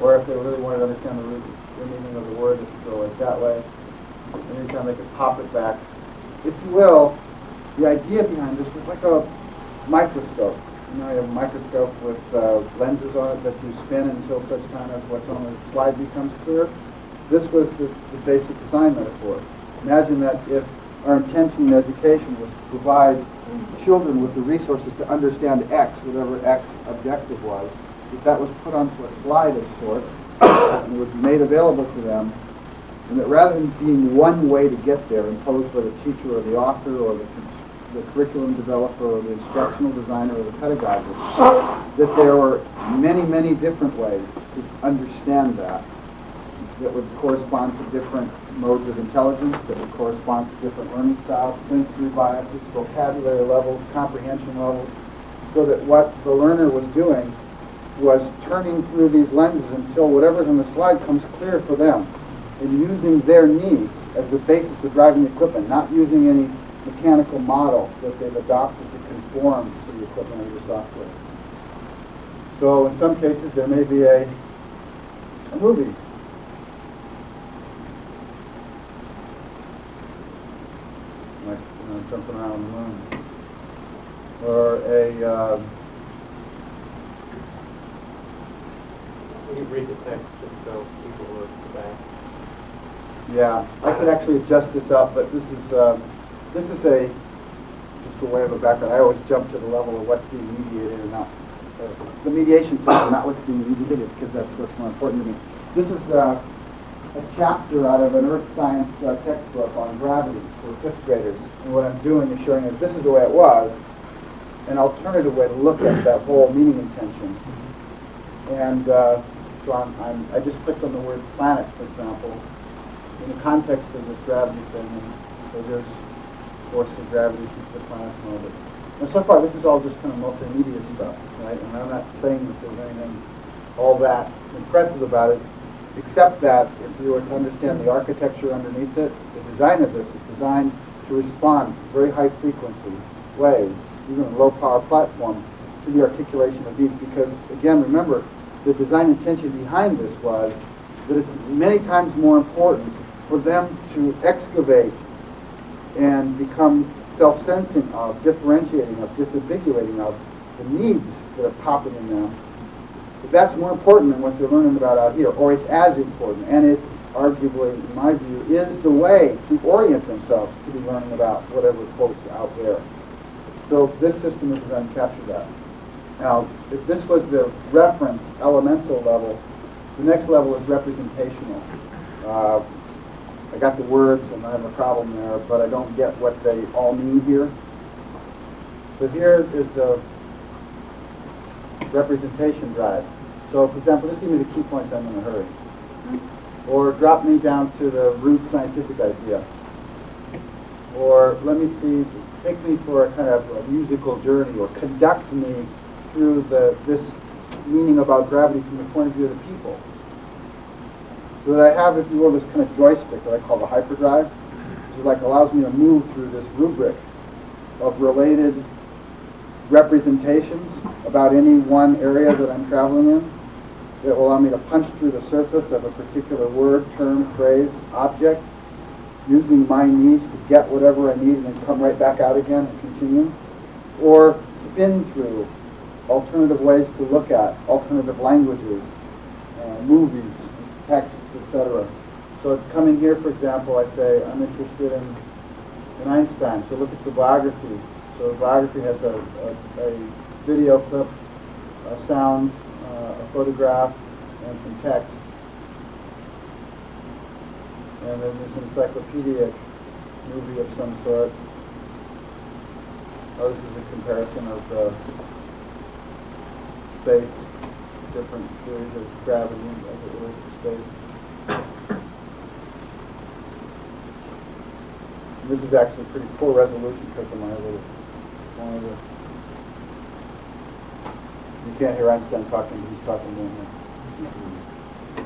or if they really wanted to understand the meaning of the word, they could go like that way. And anytime they could pop it back. If you will, the idea behind this was like a microscope. You have a microscope with lenses on it that you spin until such time as what's on the slide becomes clear. This was the basic design metaphor. Imagine that if our intention in education was to provide children with the resources to understand X, whatever X objective was, that was put onto a slide of sorts and was made available to them, and that rather than being one way to get there imposed by the teacher or the author or the curriculum developer or the instructional designer or the pedagogist, that there were many, many different ways to understand that would correspond to different modes of intelligence that would correspond to different learning styles, sensory biases, vocabulary levels, comprehension levels, so that what the learner was doing was turning through these lenses until whatever's on the slide comes clear for them, and using their needs as the basis of driving the equipment, not using any mechanical model that they've adopted to conform to the equipment or the software. So in some cases there may be a movie. Like jumping around the moon. Or a Can you read the text just so people will look back? yeah, I could actually adjust this up, but this is a just a way of a background. I always jump to the level of what's being mediated or not. The mediation system, not what's being mediated, because that's what's more important to me. This is a chapter out of an earth science textbook on gravity for fifth graders. And what I'm doing is showing that this is the way it was, an alternative way to look at that whole meaning intention. And so I just clicked on the word planet, for example, in the context of this gravity thing. And so there's force of gravity keeps the planets in orbit. And so far, this is all just kind of multimedia stuff, right? And I'm not saying that there's anything all that impressive about it, except that if you were to understand the architecture underneath it, the design of this is designed to respond very high frequency waves, even a low power platform, to the articulation of these. Because again, remember, the design intention behind this was that it's many times more important for them to excavate and become self-sensing of, differentiating of, disambiguating of the needs that are popping in them. But that's more important than what they're learning about out here, or it's as important, and it arguably, in my view, is the way to orient themselves to be learning about whatever quotes out there. So this system is going to capture that. Now, if this was the reference elemental level, the next level is representational. I got the words and I have a problem there, but I don't get what they all mean here. So here is the representation drive. So for example, just give me the key points I'm in a hurry. Or drop me down to the root scientific idea. Or let me see, take me for a kind of a musical journey, or conduct me through this meaning about gravity from the point of view of the people. So that I have, if you will, this kind of joystick that I call the Hyperdrive, which like allows me to move through this rubric of related representations about any one area that I'm traveling in, that will allow me to punch through the surface of a particular word, term, phrase, object, using my needs to get whatever I need and then come right back out again and continue. Or spin through alternative ways to look at, alternative languages, movies, texts, etc. So coming here, for example, I say I'm interested in Einstein. So look at the biography. So the biography has a video clip, a sound, a photograph, and some text. And then there's an encyclopedic movie of some sort. Oh, this is a comparison of the space, different theories of gravity as it relates to space. And this is actually pretty poor resolution because of my little monitor. You can't hear Einstein talking, he's talking down here.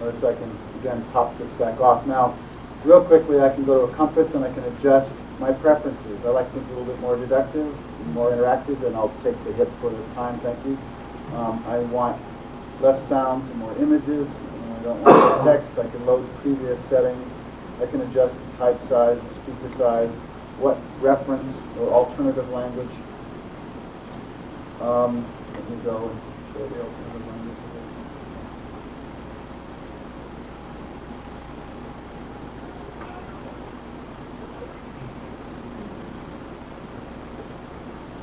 Notice I can, again, pop this back off. Now, real quickly, I can go to a compass and I can adjust my preferences. I like things a little bit more deductive, more interactive, and I'll take the hit for the time, thank you. I want less sounds and more images, and I don't want text. I can load previous settings. I can adjust the type size, the speaker size, what reference or alternative language. Let me go and show the alternative language.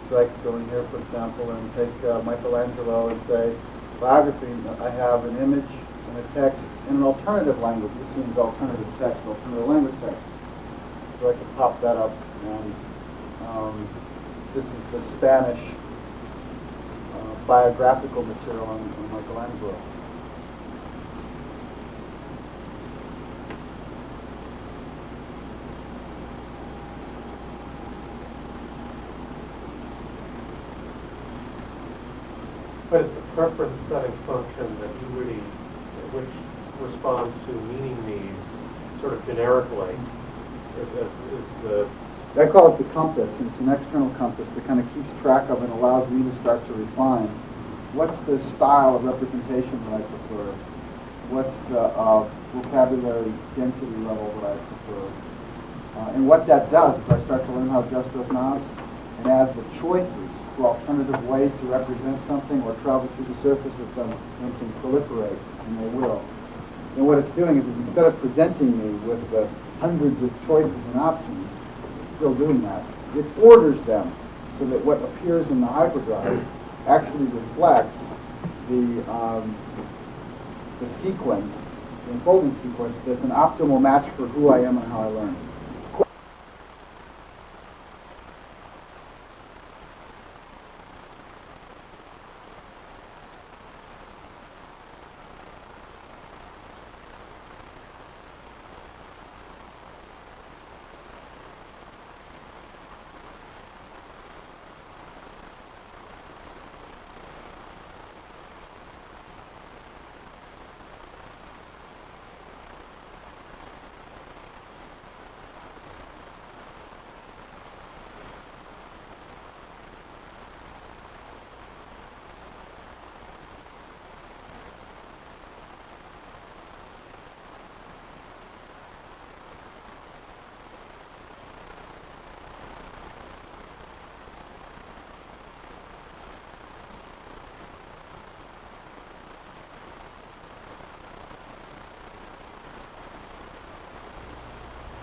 So I could go in here, for example, and take Michelangelo and say, biography, I have an image and a text in an alternative language. This means alternative text, alternative language text. So I could pop that up, and this is the Spanish biographical material on Michelangelo. But it's a preference setting function that you really, which responds to meaning needs sort of generically. I call it the compass, and it's an external compass that kind of keeps track of and allows me to start to refine what's the style of representation that I prefer, what's the vocabulary density level that I prefer. And what that does is I start to learn how to adjust those knobs, and as the choices for alternative ways to represent something or travel through the surface of them can proliferate, and they will. And what it's doing is instead of presenting me with the hundreds of choices and options, it's still doing that. It orders them so that what appears in the hyperdrive actually reflects the sequence, the unfolding sequence, that's an optimal match for who I am and how I learn.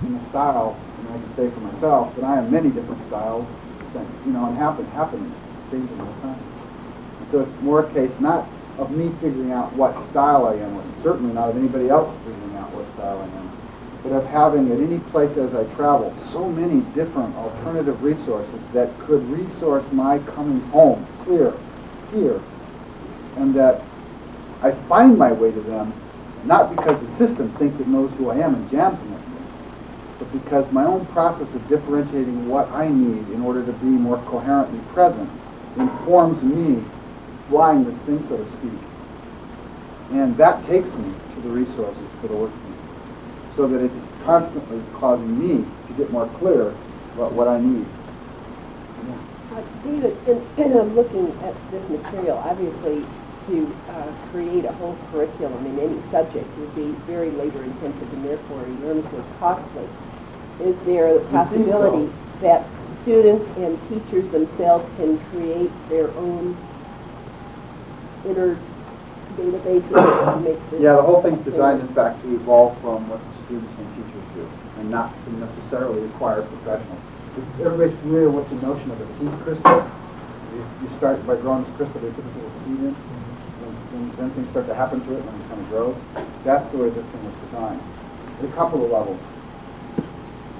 In the style, and I can say for myself that I have many different styles, that, and happening, changing all the time. And so it's more a case not of me figuring out what style I am, and certainly not of anybody else figuring out what style I am, but of having at any place as I travel so many different alternative resources that could resource my coming home here, and that I find my way to them, not because the system thinks it knows who I am and jams me, but because my own process of differentiating what I need in order to be more coherently present informs me flying this thing, so to speak. And that takes me to the resources that are working, so that it's constantly causing me to get more clear about what I need. David, in looking at this material, obviously to create a whole curriculum in any subject would be very labor intensive and therefore enormously costly. Is there the possibility that students and teachers themselves can create their own inner databases to make this? Yeah, the whole thing's designed, in fact, to evolve from what the students and teachers do, and not to necessarily require professionals. If everybody's familiar with the notion of a seed crystal, you start by growing this crystal, they put this little seed in, and then things start to happen to it when it kind of grows. That's the way this thing was designed, at a couple of levels.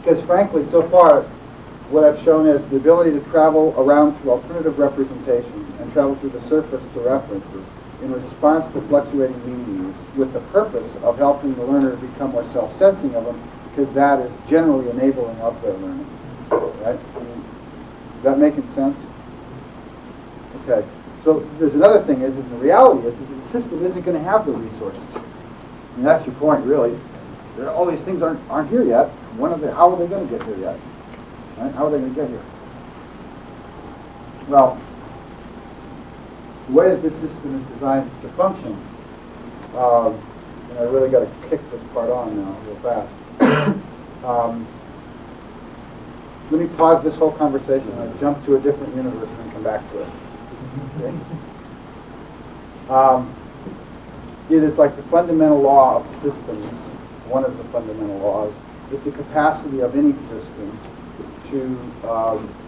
Because frankly, so far, what I've shown is the ability to travel around through alternative representations and travel through the surface to references in response to fluctuating meanings with the purpose of helping the learner become more self-sensing of them, because that is generally enabling of their learning. Right? Is that making sense? Okay. So there's another thing is, and the reality is that the system isn't going to have the resources. And that's your point, really. All these things aren't here yet. How are they going to get here yet? Right? How are they going to get here? Well, the way that this system is designed to function, and I really got to kick this part on now real fast. Let me pause this whole conversation and jump to a different universe and then come back to it. Okay? It is like the fundamental law of systems, one of the fundamental laws, is the capacity of any system to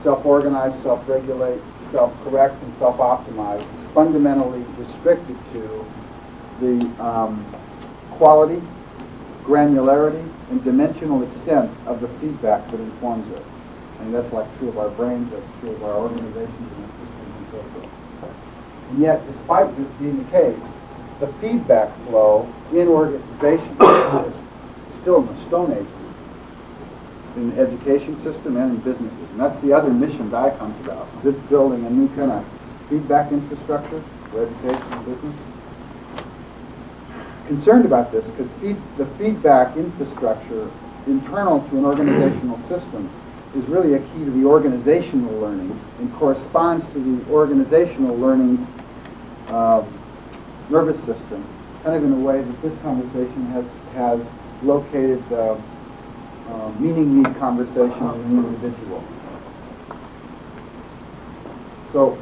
self-organize, self-regulate, self-correct, and self-optimize is fundamentally restricted to the quality, granularity, and dimensional extent of the feedback that informs it. And that's like true of our brains, that's true of our organizations and our systems and so forth. And yet, despite this being the case, the feedback flow in organizations is still in the Stone Ages, in the education system and in businesses. And that's the other mission DICOM's about. It's building a new kind of feedback infrastructure for education and business. Concerned about this because the feedback infrastructure internal to an organizational system is really a key to the organizational learning and corresponds to the organizational learning's nervous system, kind of in a way that this conversation has located meaning need conversation in an individual. So,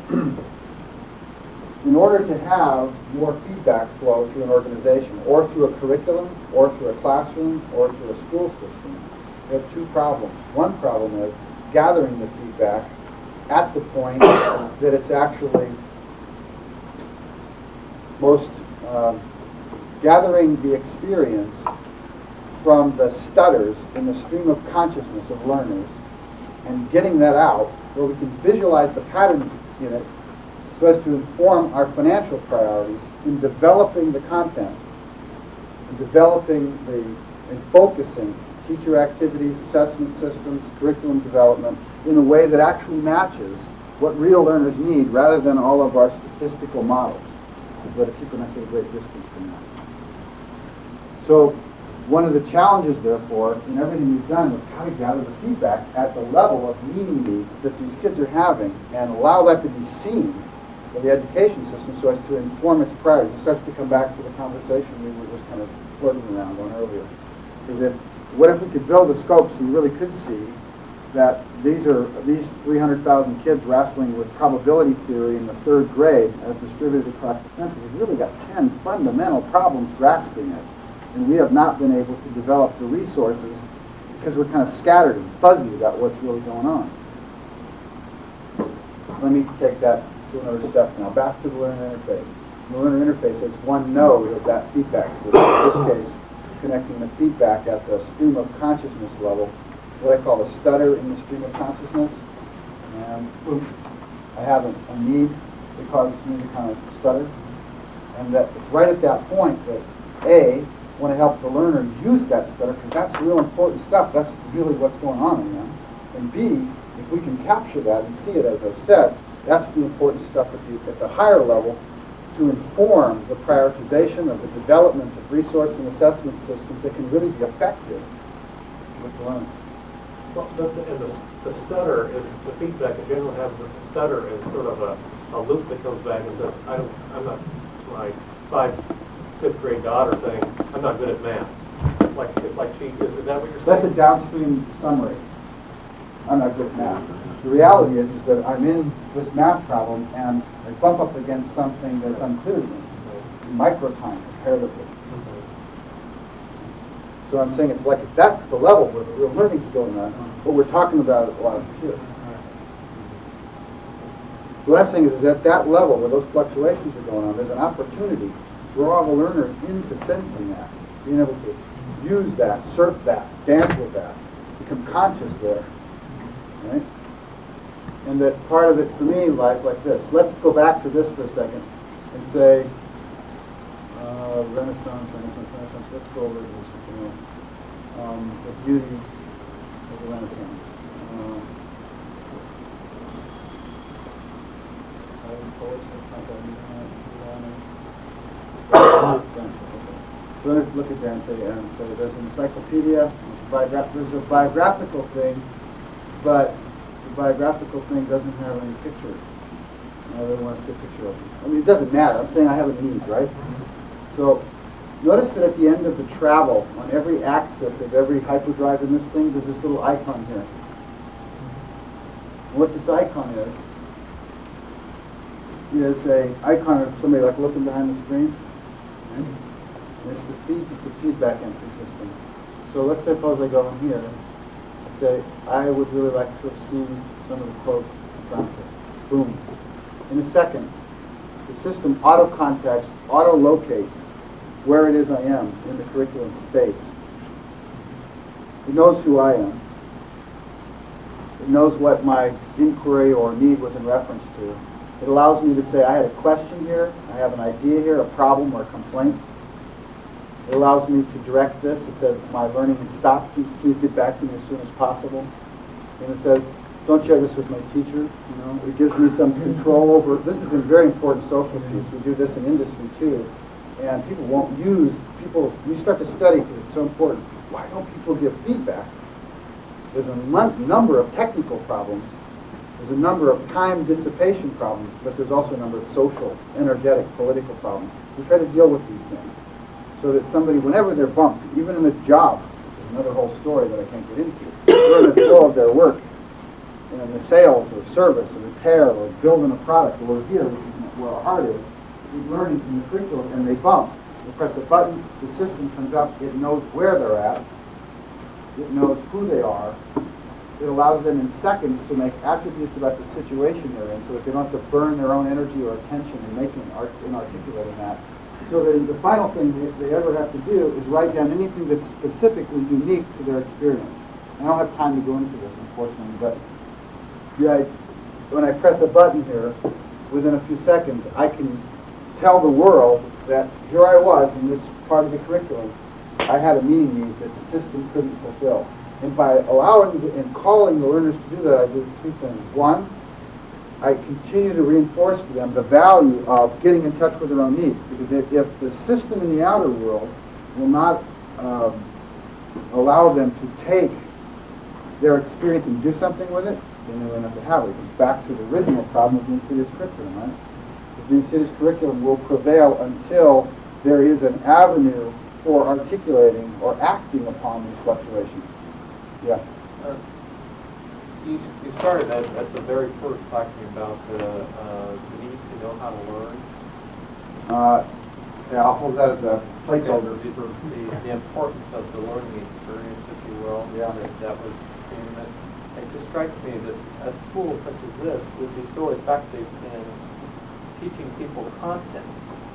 in order to have more feedback flow through an organization, or through a curriculum, or through a classroom, or through a school system, we have two problems. One problem is gathering the feedback at the point that it's actually most gathering the experience from the stutters in the stream of consciousness of learners and getting that out where we can visualize the patterns in it so as to inform our financial priorities in developing the content and developing and focusing teacher activities, assessment systems, curriculum development in a way that actually matches what real learners need rather than all of our statistical models that are keeping us at a great distance from that. So one of the challenges, therefore, in everything we've done is how to gather the feedback at the level of meaning needs that these kids are having and allow that to be seen by the education system so as to inform its priorities. It starts to come back to the conversation we were just kind of floating around on earlier. What if we could build a scope so you really could see that these 300,000 kids wrestling with probability theory in the third grade as distributed across the country have really got 10 fundamental problems grasping it. And we have not been able to develop the resources because we're kind of scattered and fuzzy about what's really going on. Let me take that to another step now. Back to the Lunar Interface. The Lunar Interface is one node of that feedback system. In this case, connecting the feedback at the stream of consciousness level, what I call a stutter in the stream of consciousness. And I have a need that causes me to kind of stutter. And that it's right at that point that A, want to help the learner use that stutter because that's real important stuff. That's really what's going on in them. And B, if we can capture that and see it, as I've said, that's the important stuff at the higher level to inform the prioritization of the development of resource and assessment systems that can really be effective with the learner. Well, the stutter is the feedback in general has that the stutter is sort of a loop that comes back and says, I'm not my 5th grade daughter saying, I'm not good at math. It's like she is that what you're saying? That's a downstream summary. I'm not good at math. The reality is that I'm in this math problem and I bump up against something that's unclear to me, in micro time, comparatively. So I'm saying it's like if that's the level where the real learning is going on, what we're talking about is a lot of here. What I'm saying is that at that level where those fluctuations are going on, there's an opportunity to draw the learner into sensing that, being able to use that, surf that, dance with that, become conscious there. Right? And that part of it for me lies like this. Let's go back to this for a second and say, Renaissance. Let's go over to something else. The beauty of the Renaissance. So let's look at Dante and say there's an encyclopedia, there's a biographical thing, but the biographical thing doesn't have any pictures. I really want to see a picture of it. I mean, it doesn't matter. I'm saying I have a need, right? So notice that at the end of the travel, on every axis of every hyperdrive in this thing, there's this little icon here. And what this icon is an icon of somebody like looking behind the screen. Right? And it's the feedback entry system. So let's suppose I go in here. I say, I would really like to have seen some of the quotes from Dante. Boom. In a second, the system auto-contacts, auto-locates where it is I am in the curriculum space. It knows who I am. It knows what my inquiry or need was in reference to. It allows me to say, I had a question here, I have an idea here, a problem or a complaint. It allows me to direct this. It says, my learning has stopped. Please get back to me as soon as possible. And it says, don't share this with my teacher, you know. It gives me some control over, this is a very important social piece. We do this in industry too. And people won't use, you start to study because it's so important. Why don't people give feedback? There's a number of technical problems. There's a number of time dissipation problems, but there's also a number of social, energetic, political problems. We try to deal with these things so that somebody, whenever they're bumped, even in a job, which is another whole story that I can't get into, they're in the flow of their work, in the sales or service or repair or building a product, or here, which is where our heart is, we're learning from the curriculum, and they bump. They press a button, the system comes up, it knows where they're at, it knows who they are. It allows them in seconds to make attributes about the situation they're in so that they don't have to burn their own energy or attention in articulating that. So that the final thing they ever have to do is write down anything that's specifically unique to their experience. I don't have time to go into this, unfortunately, but when I press a button here, within a few seconds, I can tell the world that here I was in this part of the curriculum. I had a meeting need that the system couldn't fulfill. And by allowing and calling the learners to do that, I do two things. One, I continue to reinforce for them the value of getting in touch with their own needs. Because if the system in the outer world will not allow them to take their experience and do something with it, then they won't have to have it. It goes back to the original problem of the insidious curriculum, right? The insidious curriculum will prevail until there is an avenue for articulating or acting upon these fluctuations. Yeah. You started at the very first talking about the need to know how to learn. Yeah, I'll hold that as a placeholder. The importance of the learning experience, if you will. Yeah. That was, it just strikes me that a tool such as this would be so effective in teaching people content.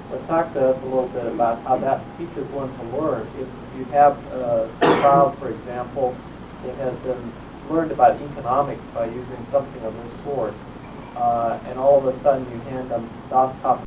But talk to us a little bit about how that teaches one to learn. If you have a child, for example, that has been learned about economics by using something of this sort, and all of a sudden you hand them DOS top